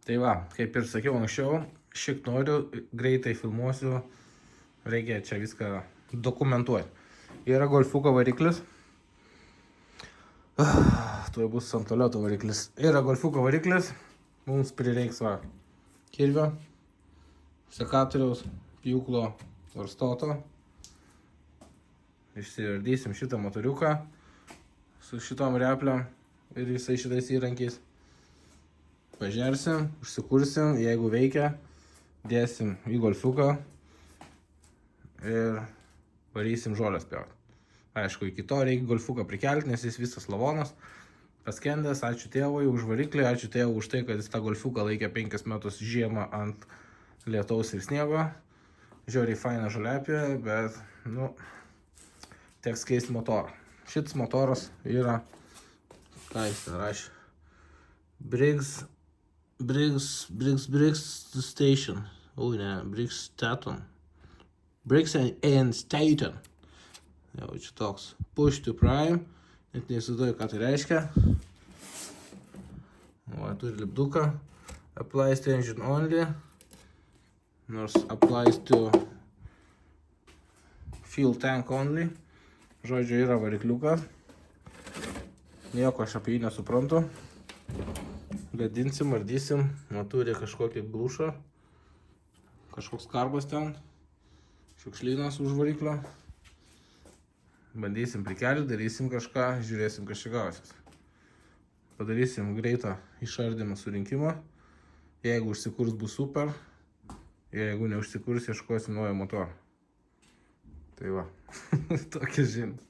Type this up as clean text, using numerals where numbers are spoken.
Tai va, kaip ir sakiau anksčiau, šiek noriu, greitai filmuosiu, reikia čia viską dokumentuoti. Yra golfuko variklis. Tuoj bus Santolioto variklis. Yra golfuko variklis. Mums prireiks va kirvio, sekatoriaus, pjūklo ir stoto. Išsiardysim šitą motoriuką su šitom repliam ir visais šitais įrankiais. Pažersim, užsikursim, jeigu veikia, dėsim į golfuką ir varysim žolės pjauti. Aišku, iki to reikia golfuką prikelti, nes jis visas lavonas, paskendęs. Ačiū tėvui už variklį, ačiū tėvui už tai, kad jis tą golfuką laikė 5 metus žiemą ant lietaus ir sniego. Žiauriai faina žoliapė, bet, teks keisti motorą. Šitas motoras yra, ką jis ten rašė, Briggs Station. Briggs Staton. Briggs and Staton. Jau čia toks. Push to prime. Net neįsivaizduoju, ką tai reiškia. O, turi lipduką. Applies to engine only. Nors applies to fuel tank only. Žodžiu, yra varikliukas. Nieko aš apie jį nesuprantu. Gadinsim, ardysim. Turi kažkokį glušą. Kažkoks karbas ten. Šiukšlynas už variklio. Bandysim prikelti, darysim kažką, žiūrėsim, kas čia gausis. Padarysim greitą išardymą surinkimą. Jeigu užsikurs, bus super. Jeigu neužsikurs, ieškosim naujo motoro. Tai va, tokia žinia.